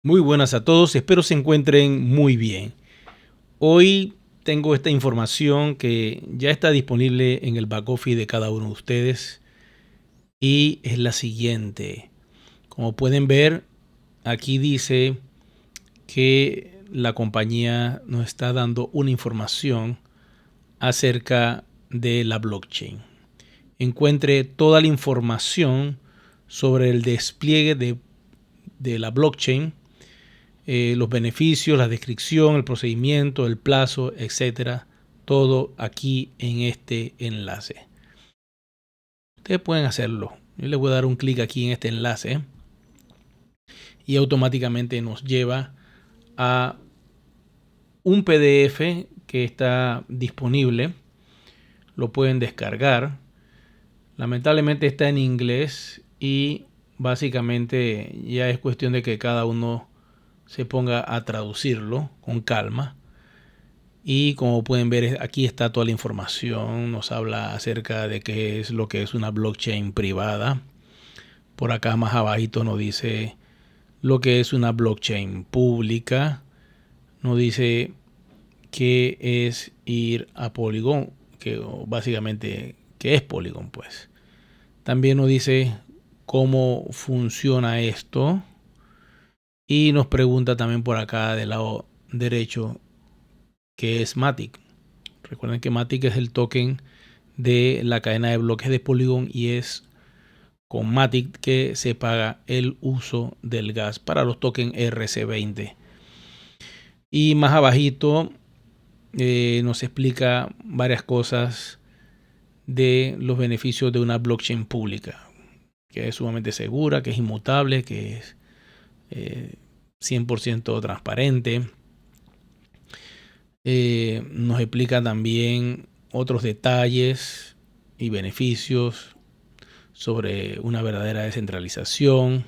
Muy buenas a todos, espero se encuentren muy bien. Hoy tengo esta información que ya está disponible en el back office de cada uno de ustedes y es la siguiente. Como pueden ver, aquí dice que la compañía nos está dando una información acerca de la blockchain. Encuentre toda la información sobre el despliegue de la blockchain, los beneficios, la descripción, el procedimiento, el plazo, etcétera. Todo aquí en este enlace. Ustedes pueden hacerlo. Yo les voy a dar un clic aquí en este enlace y automáticamente nos lleva a un PDF que está disponible. Lo pueden descargar. Lamentablemente está en inglés y básicamente ya es cuestión de que cada uno se ponga a traducirlo con calma. Y como pueden ver, aquí está toda la información. Nos habla acerca de qué es lo que es una blockchain privada. Por acá más abajito nos dice lo que es una blockchain pública. Nos dice qué es ir a Polygon, que básicamente qué es Polygon, pues. También nos dice cómo funciona esto. Y nos pregunta también por acá del lado derecho qué es Matic. Recuerden que Matic es el token de la cadena de bloques de Polygon y es con Matic que se paga el uso del gas para los tokens RC20. Y más abajito nos explica varias cosas de los beneficios de una blockchain pública, que es sumamente segura, que es inmutable, que es 100% transparente. Nos explica también otros detalles y beneficios sobre una verdadera descentralización,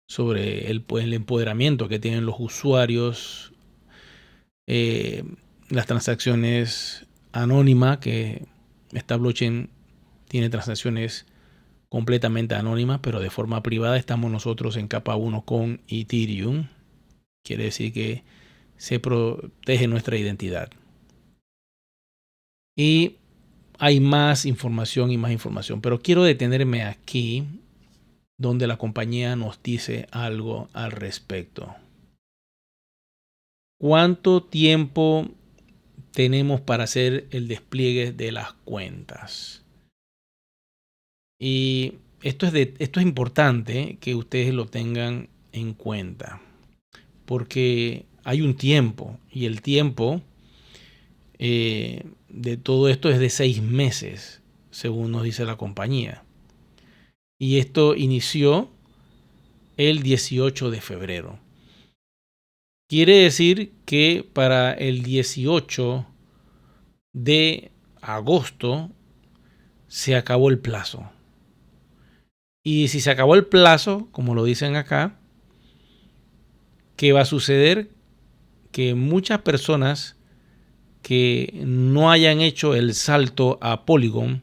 sobre el empoderamiento que tienen los usuarios, las transacciones anónimas, que esta blockchain tiene transacciones completamente anónimas, pero de forma privada. Estamos nosotros en capa 1 con Ethereum. Quiere decir que se protege nuestra identidad. Y hay más información y más información, pero quiero detenerme aquí donde la compañía nos dice algo al respecto. ¿Cuánto tiempo tenemos para hacer el despliegue de las cuentas? Y esto es importante que ustedes lo tengan en cuenta, porque hay un tiempo y el tiempo de todo esto es de 6 meses, según nos dice la compañía. Y esto inició el 18 de febrero. Quiere decir que para el 18 de agosto se acabó el plazo. Y si se acabó el plazo, como lo dicen acá, ¿qué va a suceder? Que muchas personas que no hayan hecho el salto a Polygon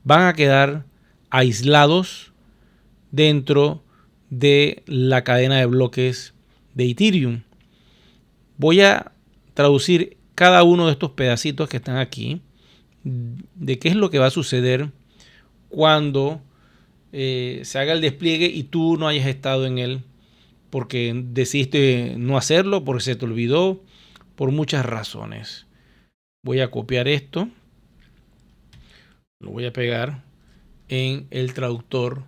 van a quedar aislados dentro de la cadena de bloques de Ethereum. Voy a traducir cada uno de estos pedacitos que están aquí, de qué es lo que va a suceder cuando se haga el despliegue y tú no hayas estado en él porque decidiste no hacerlo, porque se te olvidó, por muchas razones. Voy a copiar esto, lo voy a pegar en el traductor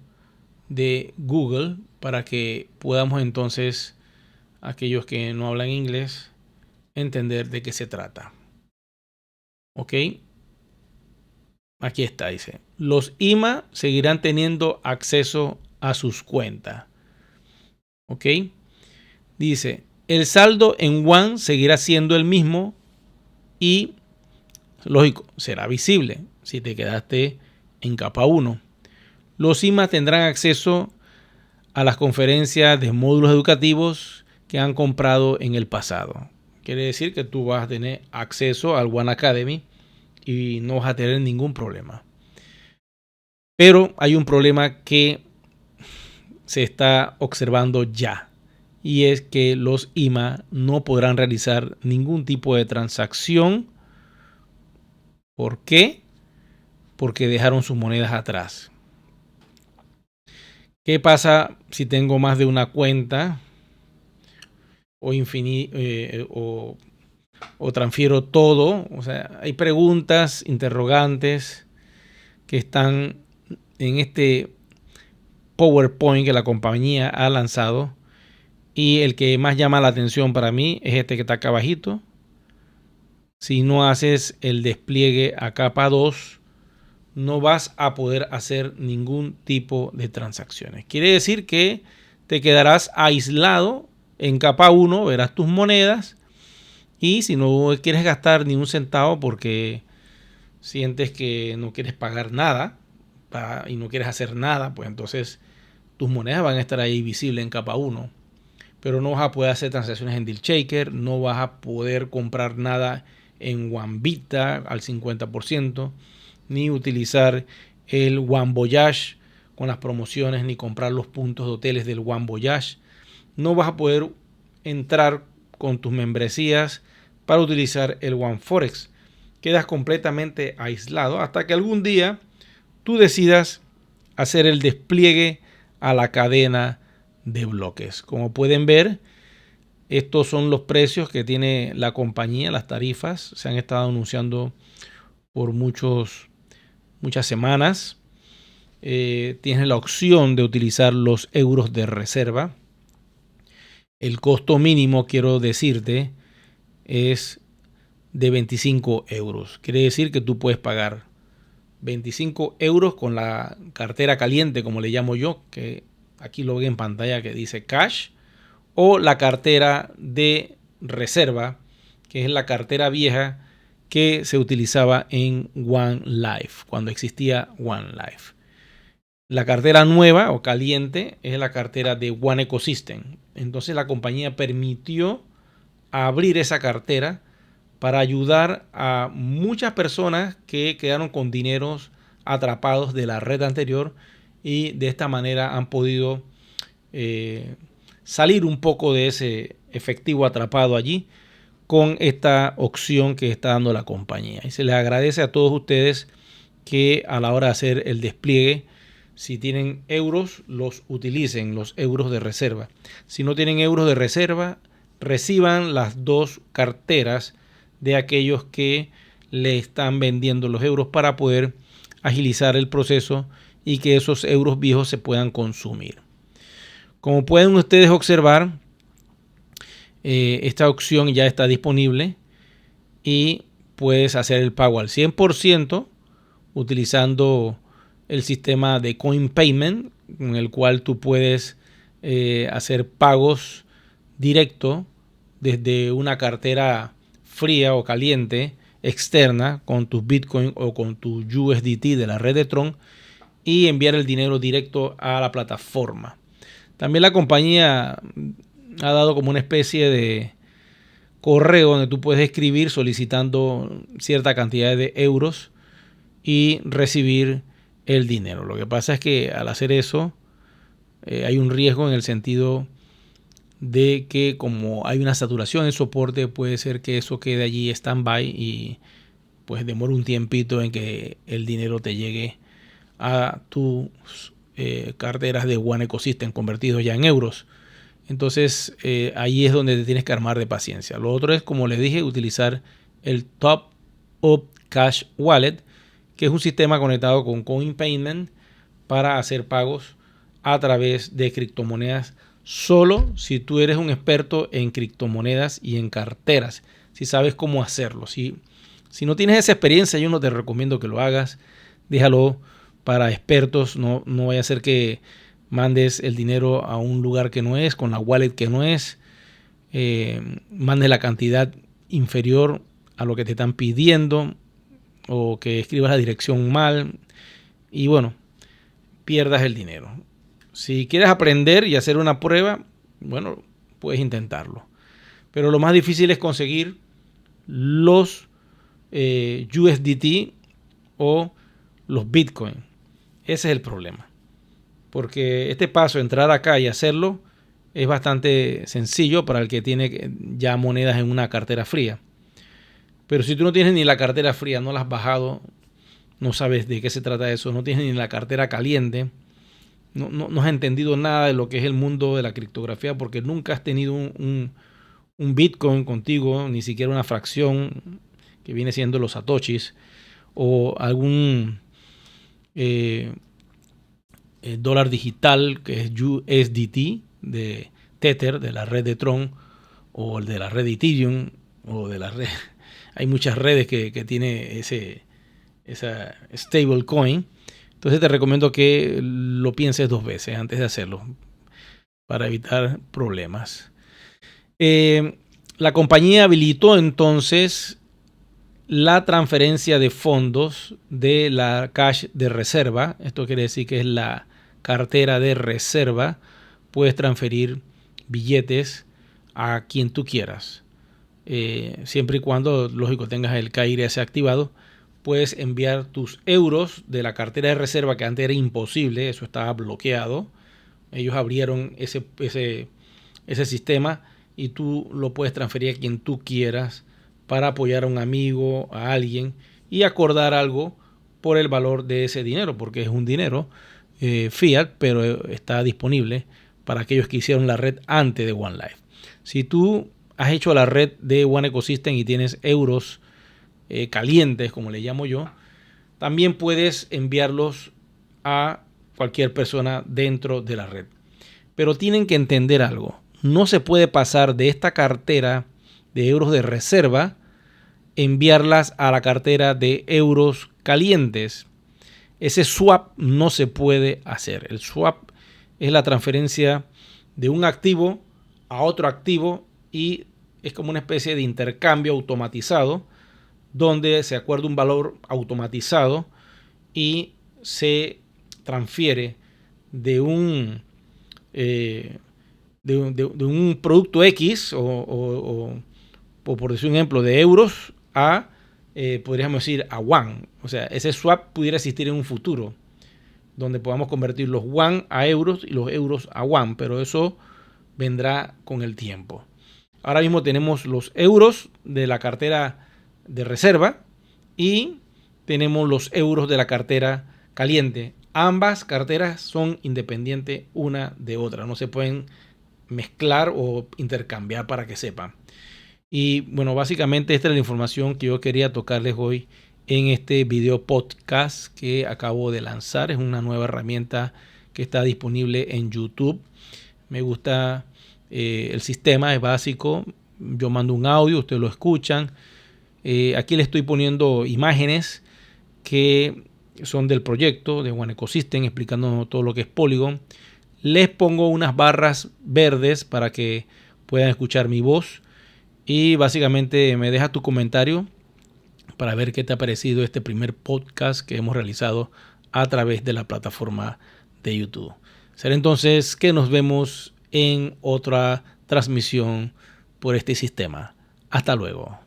de Google para que podamos entonces, aquellos que no hablan inglés, entender de qué se trata. Ok, aquí está, dice: los IMA seguirán teniendo acceso a sus cuentas. Ok, dice: el saldo en One seguirá siendo el mismo y, lógico, será visible si te quedaste en capa 1. Los IMA tendrán acceso a las conferencias de módulos educativos que han comprado en el pasado. Quiere decir que tú vas a tener acceso al One Academy y no vas a tener ningún problema. Pero hay un problema que se está observando ya, y es que los IMA no podrán realizar ningún tipo de transacción. ¿Por qué? Porque dejaron sus monedas atrás. ¿Qué pasa si tengo más de una cuenta o transfiero todo? O sea, hay preguntas, interrogantes que están en este PowerPoint que la compañía ha lanzado, y el que más llama la atención para mí es este que está acá abajito. Si no haces el despliegue a capa 2, no vas a poder hacer ningún tipo de transacciones. Quiere decir que te quedarás aislado en capa 1, verás tus monedas, y si no quieres gastar ni un centavo porque sientes que no quieres pagar nada y no quieres hacer nada, pues entonces tus monedas van a estar ahí visibles en capa 1. Pero no vas a poder hacer transacciones en DealShaker, no vas a poder comprar nada en OneVita al 50%, ni utilizar el One Voyage con las promociones, ni comprar los puntos de hoteles del One Voyage. No vas a poder entrar con tus membresías para utilizar el One Forex. Quedas completamente aislado hasta que algún día tú decidas hacer el despliegue a la cadena de bloques. Como pueden ver, estos son los precios que tiene la compañía, las tarifas. Se han estado anunciando por muchas semanas. Tienes la opción de utilizar los euros de reserva. El costo mínimo, quiero decirte, es de 25 euros. Quiere decir que tú puedes pagar 25 euros con la cartera caliente, como le llamo yo, que aquí lo ven en pantalla que dice Cash, o la cartera de reserva, que es la cartera vieja que se utilizaba en One Life, cuando existía One Life. La cartera nueva o caliente es la cartera de One Ecosystem. Entonces la compañía permitió abrir esa cartera para ayudar a muchas personas que quedaron con dineros atrapados de la red anterior, y de esta manera han podido salir un poco de ese efectivo atrapado allí con esta opción que está dando la compañía. Y se les agradece a todos ustedes que a la hora de hacer el despliegue, si tienen euros, los utilicen, los euros de reserva. Si no tienen euros de reserva, reciban las dos carteras de aquellos que le están vendiendo los euros para poder agilizar el proceso y que esos euros viejos se puedan consumir. Como pueden ustedes observar, esta opción ya está disponible y puedes hacer el pago al 100% utilizando el sistema de Coin Payment, con el cual tú puedes hacer pagos directo desde una cartera fría o caliente externa con tus Bitcoin o con tu USDT de la red de Tron y enviar el dinero directo a la plataforma. También la compañía ha dado como una especie de correo donde tú puedes escribir solicitando cierta cantidad de euros y recibir el dinero. Lo que pasa es que al hacer eso hay un riesgo en el sentido de que como hay una saturación en soporte, puede ser que eso quede allí stand-by y pues demore un tiempito en que el dinero te llegue a tus carteras de One Ecosystem convertidos ya en euros. Entonces ahí es donde te tienes que armar de paciencia. Lo otro es, como les dije, utilizar el Top Up Cash Wallet, que es un sistema conectado con Coin Payment para hacer pagos a través de criptomonedas, solo si tú eres un experto en criptomonedas y en carteras, si sabes cómo hacerlo. Si no tienes esa experiencia, yo no te recomiendo que lo hagas. Déjalo para expertos. No vaya a ser que mandes el dinero a un lugar que no es, con la wallet que no es, mandes la cantidad inferior a lo que te están pidiendo, o que escribas la dirección mal y bueno, pierdas el dinero. Si quieres aprender y hacer una prueba, bueno, puedes intentarlo. Pero lo más difícil es conseguir los USDT o los Bitcoin. Ese es el problema. Porque este paso, entrar acá y hacerlo, es bastante sencillo para el que tiene ya monedas en una cartera fría. Pero si tú no tienes ni la cartera fría, no la has bajado, no sabes de qué se trata eso, no tienes ni la cartera caliente, no has entendido nada de lo que es el mundo de la criptografía porque nunca has tenido un Bitcoin contigo, ni siquiera una fracción que viene siendo los satoshis o algún dólar digital que es USDT de Tether, de la red de Tron o de la red de Ethereum o de la red. Hay muchas redes que tiene esa stablecoin. Entonces te recomiendo que lo pienses 2 veces antes de hacerlo para evitar problemas. La compañía habilitó entonces la transferencia de fondos de la cash de reserva. Esto quiere decir que es la cartera de reserva. Puedes transferir billetes a quien tú quieras. Siempre y cuando, lógico, tengas el KYC activado, puedes enviar tus euros de la cartera de reserva, que antes era imposible, eso estaba bloqueado. Ellos abrieron ese sistema y tú lo puedes transferir a quien tú quieras para apoyar a un amigo, a alguien y acordar algo por el valor de ese dinero, porque es un dinero fiat, pero está disponible para aquellos que hicieron la red antes de One Life. Si tú has hecho la red de One Ecosystem y tienes euros calientes, como le llamo yo, también puedes enviarlos a cualquier persona dentro de la red. Pero tienen que entender algo. No se puede pasar de esta cartera de euros de reserva, enviarlas a la cartera de euros calientes. Ese swap no se puede hacer. El swap es la transferencia de un activo a otro activo y es como una especie de intercambio automatizado donde se acuerda un valor automatizado y se transfiere de un producto X o por decir un ejemplo de euros a podríamos decir a One. O sea, ese swap pudiera existir en un futuro donde podamos convertir los One a euros y los euros a One, pero eso vendrá con el tiempo. Ahora mismo tenemos los euros de la cartera de reserva y tenemos los euros de la cartera caliente. Ambas carteras son independientes una de otra, no se pueden mezclar o intercambiar para que sepan. Y bueno, básicamente esta es la información que yo quería tocarles hoy en este video podcast que acabo de lanzar. Es una nueva herramienta que está disponible en YouTube. Me gusta el sistema, es básico. Yo mando un audio, ustedes lo escuchan. Aquí le estoy poniendo imágenes que son del proyecto de One Ecosystem, explicando todo lo que es Polygon. Les pongo unas barras verdes para que puedan escuchar mi voz. Y básicamente me deja tu comentario para ver qué te ha parecido este primer podcast que hemos realizado a través de la plataforma de YouTube. Será entonces que nos vemos en otra transmisión por este sistema. Hasta luego.